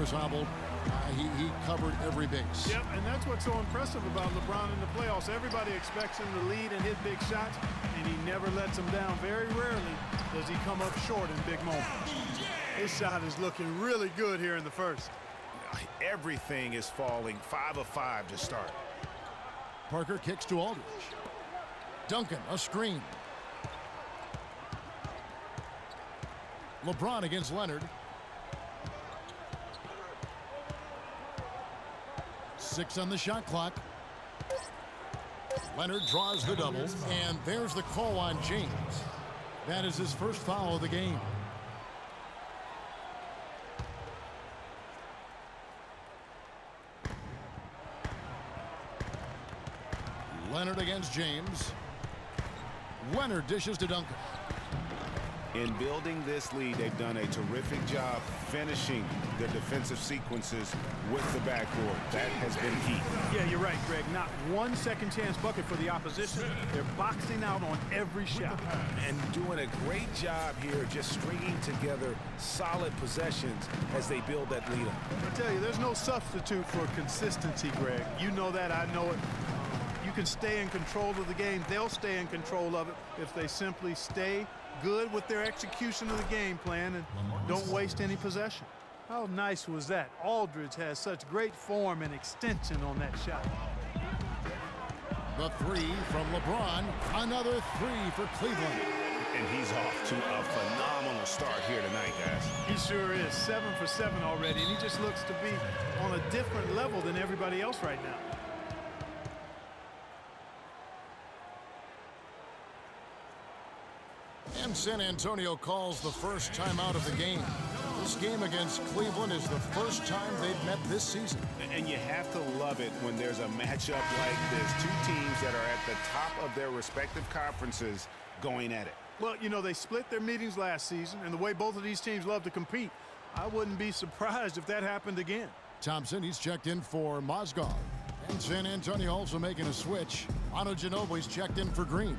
was hobbled, he covered every base. Yep, and that's what's so impressive about LeBron in the playoffs. Everybody expects him to lead and hit big shots, and he never lets them down. Very rarely does he come up short in big moments. His shot is looking really good here in the first. Everything is falling. 5 of 5 to start. Parker kicks to Aldridge. Duncan, a screen. LeBron against Leonard. 6 on the shot clock. Leonard draws the double, and there's the call on James. That is his first foul of the game. Leonard against James. Leonard dishes to Duncan. In building this lead, they've done a terrific job finishing their defensive sequences with the backboard. That has been key. Yeah, you're right, Greg. Not one second chance bucket for the opposition. They're boxing out on every shot. And doing a great job here just stringing together solid possessions as they build that lead up. I tell you, there's no substitute for consistency, Greg. You know that, I know it. You can stay in control of the game. They'll stay in control of it if they simply stay good with their execution of the game plan and don't waste any possession. How nice was that? Aldridge has such great form and extension on that shot. The three from LeBron. Another three for Cleveland. And he's off to a phenomenal start here tonight, guys. He sure is. 7 for 7 already, and he just looks to be on a different level than everybody else right now. And San Antonio calls the first timeout of the game. This game against Cleveland is the first time they've met this season. And you have to love it when there's a matchup like this. Two teams that are at the top of their respective conferences going at it. Well, you know, they split their meetings last season, and the way both of these teams love to compete, I wouldn't be surprised if that happened again. Thompson, he's checked in for Mozgov. And San Antonio also making a switch. Ano Ginobili's checked in for Green.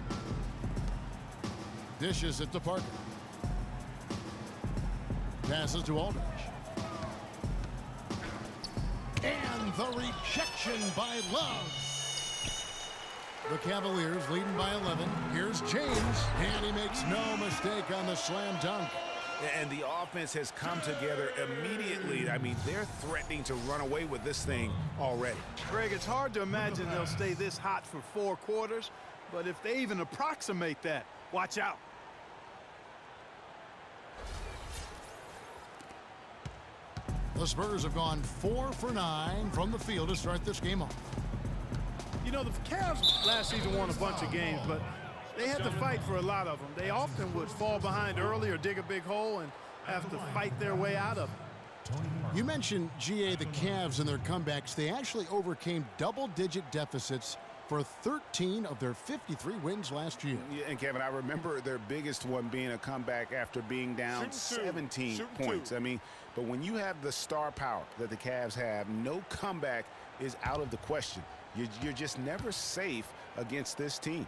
Dishes it to Parker. Passes to Aldridge. And the rejection by Love. The Cavaliers leading by 11. Here's James, and he makes no mistake on the slam dunk. And the offense has come together immediately. I mean, they're threatening to run away with this thing already. Greg, it's hard to imagine they'll stay this hot for 4 quarters, but if they even approximate that, watch out. The Spurs have gone 4 for 9 from the field to start this game off. You know, the Cavs last season won a bunch of games, but they had to fight for a lot of them. They often would fall behind early or dig a big hole and have to fight their way out of it. You mentioned, GA, the Cavs and their comebacks. They actually overcame double-digit deficits for 13 of their 53 wins last year. Yeah, and Kevin, I remember their biggest one being a comeback after being down 17 points. I mean, but when you have the star power that the Cavs have, no comeback is out of the question. You're just never safe against this team.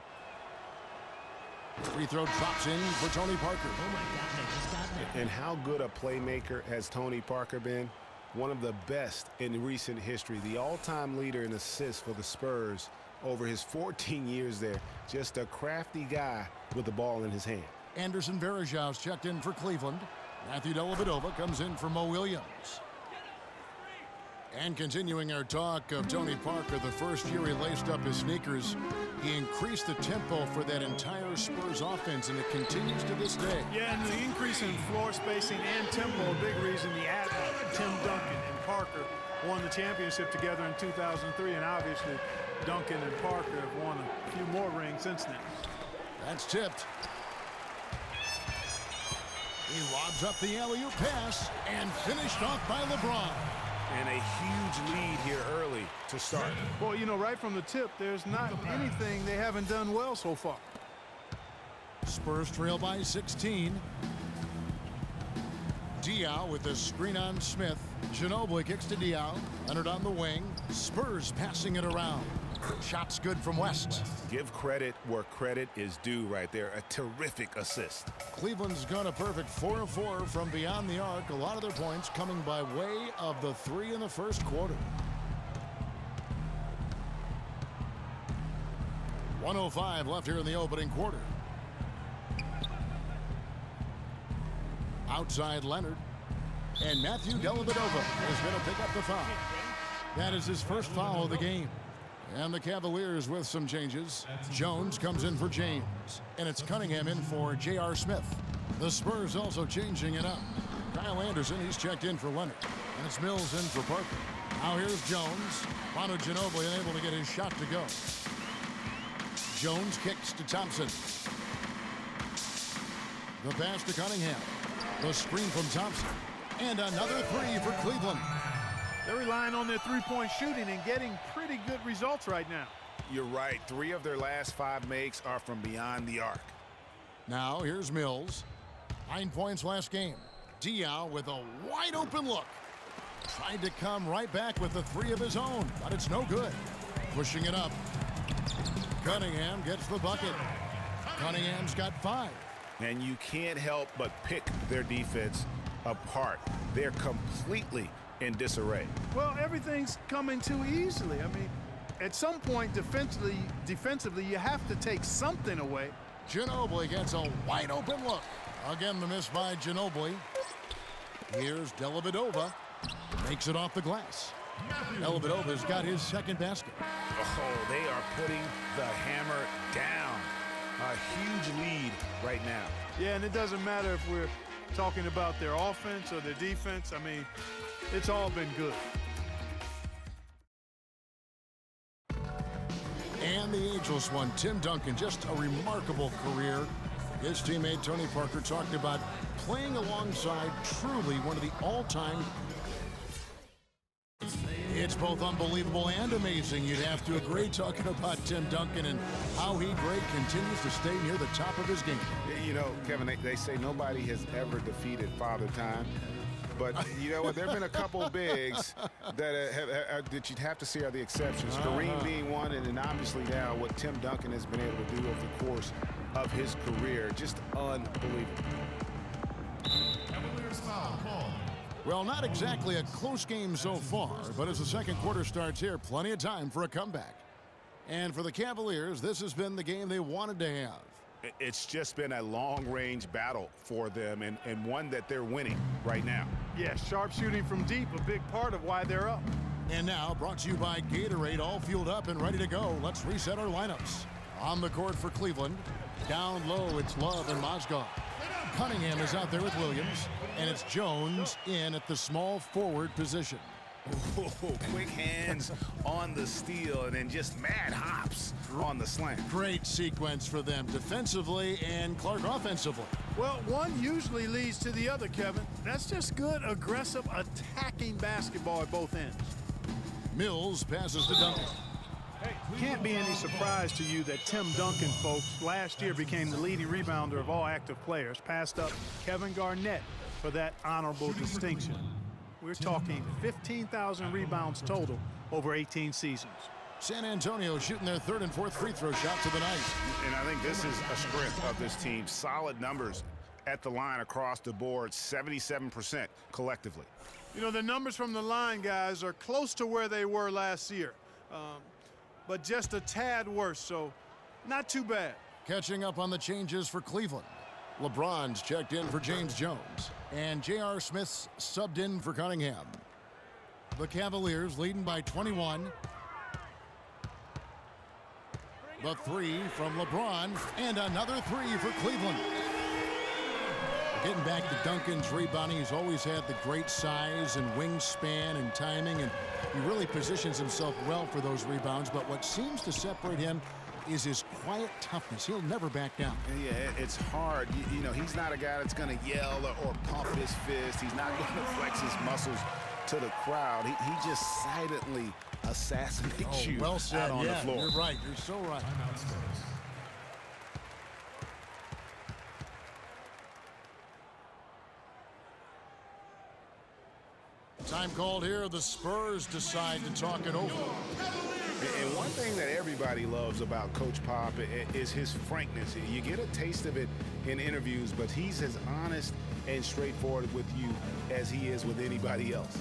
Free throw drops in for Tony Parker. Oh my gosh, I just got that. And how good a playmaker has Tony Parker been? One of the best in recent history. The all-time leader in assists for the Spurs over his 14 years there. Just a crafty guy with the ball in his hand. Anderson Varejau's checked in for Cleveland. Matthew Dellavedova comes in for Mo Williams. And continuing our talk of Tony Parker, the first year he laced up his sneakers, he increased the tempo for that entire Spurs offense, and it continues to this day. Yeah, and the increase in floor spacing and tempo, a big reason the advent of Tim Duncan and Parker won the championship together in 2003, and obviously Duncan and Parker have won a few more rings since then. That's tipped. He lobs up the alley-oop pass and finished off by LeBron. And a huge lead here early to start. Well, you know, right from the tip, there's not anything they haven't done well so far. Spurs trail by 16. Diaw with the screen on Smith. Ginobili kicks to Diaw. Leonard on the wing. Spurs passing it around. Shot's good from West. Give credit where credit is due right there. A terrific assist. Cleveland's gone a perfect 4 of 4 from beyond the arc. A lot of their points coming by way of the 3 in the first quarter. 1:05 left here in the opening quarter. Outside Leonard. And Matthew Dellavedova is going to pick up the foul. That is his first foul of the game. And the Cavaliers with some changes. Jones comes in for James. And it's Cunningham in for J.R. Smith. The Spurs also changing it up. Kyle Anderson, he's checked in for Leonard. And it's Mills in for Parker. Now here's Jones. Manu Ginobili unable to get his shot to go. Jones kicks to Thompson. The pass to Cunningham. The screen from Thompson. And another three for Cleveland. They're relying on their three-point shooting and getting pretty good results right now. You're right. 3 of their last 5 makes are from beyond the arc. Now here's Mills. 9 points last game. Diaw with a wide open look. Tried to come right back with the 3 of his own, but it's no good. Pushing it up. Cunningham gets the bucket. Cunningham's got 5. And you can't help but pick their defense apart. They're completely in disarray. Well, everything's coming too easily. I mean, at some point defensively, you have to take something away. Ginobili gets a wide open look. Again, the miss by Ginobili. Here's Dellavedova. Makes it off the glass. Dellavedova's got his second basket. Oh, they are putting the hammer down. A huge lead right now. Yeah, and it doesn't matter if we're talking about their offense or their defense. I mean, it's all been good. And the ageless one, Tim Duncan, just a remarkable career. His teammate Tony Parker talked about playing alongside truly one of the all-time. It's both unbelievable and amazing, you'd have to agree, talking about Tim Duncan and how he continues to stay near the top of his game. You know, Kevin, they say nobody has ever defeated Father Time. But, you know what, there have been a couple bigs that you'd have to say are the exceptions. Kareem being one, and then obviously now what Tim Duncan has been able to do over the course of his career. Just unbelievable. Cavaliers foul call. Well, not exactly a close game so far, but as the second quarter starts here, plenty of time for a comeback. And for the Cavaliers, this has been the game they wanted to have. It's just been a long-range battle for them, and one that they're winning right now. Yeah, sharp shooting from deep, a big part of why they're up. And now, brought to you by Gatorade, all fueled up and ready to go. Let's reset our lineups. On the court for Cleveland. Down low, it's Love and Mozgov. Cunningham is out there with Williams, and it's Jones in at the small forward position. Oh, quick hands on the steal, and then just mad hops on the slant. Great sequence for them defensively and Clark offensively. Well, one usually leads to the other, Kevin. That's just good, aggressive, attacking basketball at both ends. Mills passes to Duncan. Can't be any surprise to you that Tim Duncan, folks, last year became the leading rebounder of all active players, passed up Kevin Garnett for that honorable distinction. We're talking 15,000 rebounds total over 18 seasons. San Antonio shooting their third and fourth free throw shots of the night. And I think this is a strength of this team. Solid numbers at the line across the board, 77% collectively. You know, the numbers from the line, guys, are close to where they were last year. But just a tad worse, so not too bad. Catching up on the changes for Cleveland. LeBron's checked in for James Jones, and J.R. Smith's subbed in for Cunningham. The Cavaliers leading by 21. The 3 from LeBron, and another 3 for Cleveland. Getting back to Duncan's rebounding, he's always had the great size and wingspan and timing, and he really positions himself well for those rebounds, but what seems to separate him is his quiet toughness. He'll never back down. Yeah, it's hard. You know, he's not a guy that's going to yell or pump his fist. He's not going to flex his muscles to the crowd. He just silently assassinates you well said. out on the floor. You're right. You're so right. Timeout Spurs. Time called here. The Spurs decide to talk it over. And one thing that everybody loves about Coach Pop is his frankness. You get a taste of it in interviews, but he's as honest and straightforward with you as he is with anybody else.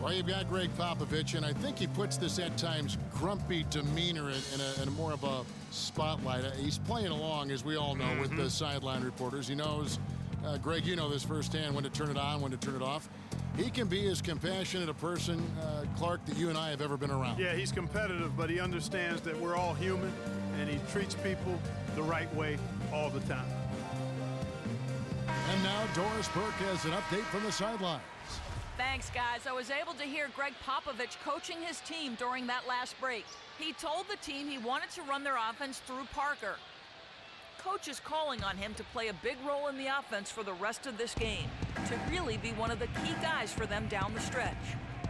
Well, you've got Greg Popovich, and I think he puts this at times grumpy demeanor in a more of a spotlight. He's playing along, as we all know, with the sideline reporters. He knows, Greg, you know this firsthand, when to turn it on, when to turn it off. He can be as compassionate a person, Clark, that you and I have ever been around. Yeah, he's competitive, but he understands that we're all human, and he treats people the right way all the time. And now Doris Burke has an update from the sidelines. Thanks, guys. I was able to hear Greg Popovich coaching his team during that last break. He told the team he wanted to run their offense through Parker. Coach is calling on him to play a big role in the offense for the rest of this game, to really be one of the key guys for them down the stretch.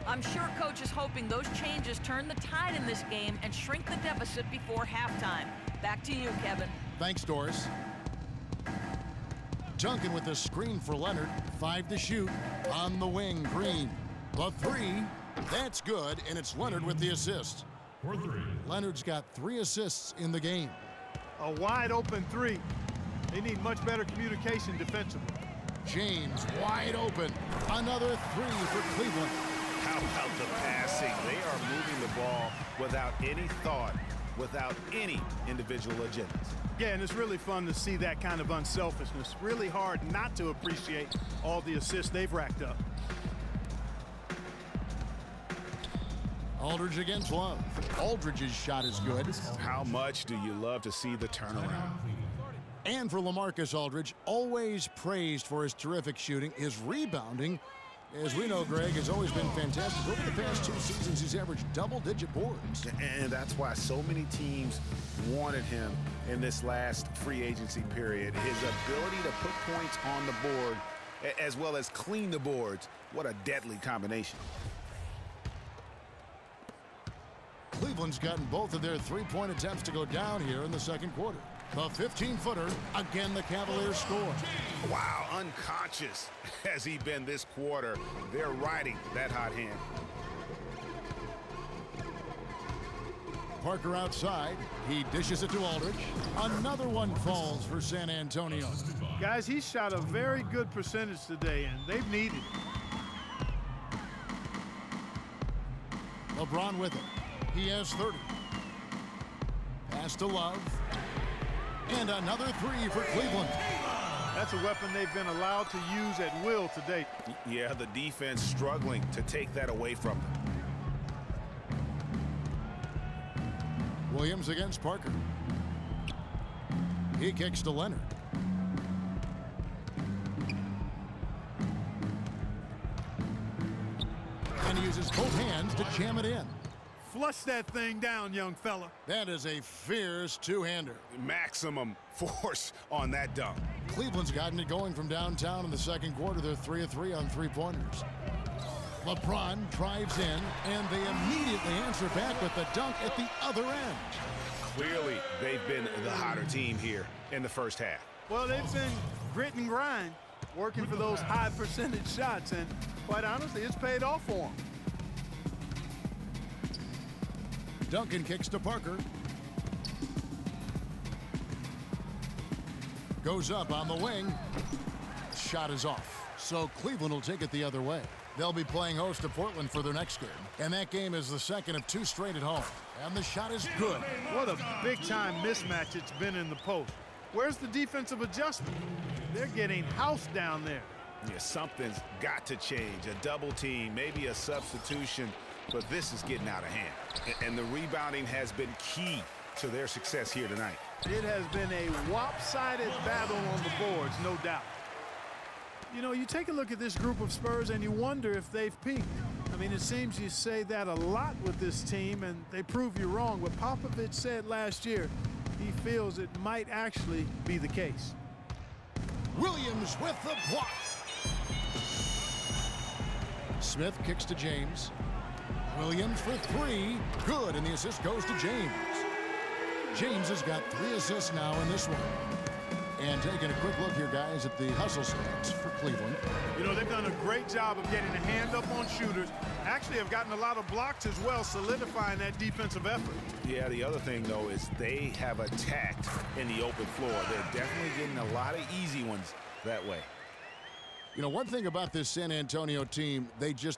I'm sure Coach is hoping those changes turn the tide in this game and shrink the deficit before halftime. Back to you, Kevin. Thanks, Doris. Duncan with a screen for Leonard. 5 to shoot. On the wing, Green. The 3. That's good, and it's Leonard with the assist. For 3. Leonard's got 3 assists in the game. A wide open 3. They need much better communication defensively. James wide open. Another 3 for Cleveland. How about the passing? They are moving the ball without any thought, without any individual agendas. Yeah, and it's really fun to see that kind of unselfishness. Really hard not to appreciate all the assists they've racked up. Aldridge against Love. Aldridge's shot is good. How much do you love to see the turnaround? And for LaMarcus Aldridge, always praised for his terrific shooting. His rebounding, as we know, Greg, has always been fantastic. Over the past 2 seasons, he's averaged double-digit boards. And that's why so many teams wanted him in this last free agency period. His ability to put points on the board as well as clean the boards. What a deadly combination. Cleveland's gotten both of their 3-point attempts to go down here in the second quarter. The 15-footer, again the Cavaliers score. Wow, unconscious has he been this quarter. They're riding that hot hand. Parker outside. He dishes it to Aldridge. Another one falls for San Antonio. Guys, he shot a very good percentage today, and they've needed it. LeBron with it. He has 30. Pass to Love. And another 3 for Cleveland. That's a weapon they've been allowed to use at will today. Yeah, the defense struggling to take that away from them. Williams against Parker. He kicks to Leonard. And he uses both hands to jam it in. Flush that thing down, young fella. That is a fierce two-hander. Maximum force on that dunk. Cleveland's gotten it going from downtown in the second quarter. They're 3 of 3 on 3-pointers. LeBron drives in, and they immediately answer back with the dunk at the other end. Clearly, they've been the hotter team here in the first half. Well, they've been grit and grind, working for those high percentage shots, and quite honestly, it's paid off for them. Duncan kicks to Parker. Goes up on the wing. Shot is off. So Cleveland will take it the other way. They'll be playing host to Portland for their next game. And that game is the second of 2 straight at home. And the shot is good. What a big-time mismatch it's been in the post. Where's the defensive adjustment? They're getting housed down there. Yeah, something's got to change. A double team, maybe a substitution, but this is getting out of hand. And the rebounding has been key to their success here tonight. It has been a lopsided battle on the boards, no doubt. You know, you take a look at this group of Spurs and you wonder if they've peaked. I mean, it seems you say that a lot with this team, and they prove you wrong. What Popovich said last year, he feels it might actually be the case. Williams with the block. Smith kicks to James. Williams for 3. Good, and the assist goes to James. James has got 3 assists now in this one. And taking a quick look here, guys, at the hustle stats for Cleveland. You know, they've done a great job of getting a hand up on shooters. Actually have gotten a lot of blocks as well, solidifying that defensive effort. Yeah, the other thing, though, is they have attacked in the open floor. They're definitely getting a lot of easy ones that way. You know, one thing about this San Antonio team, they just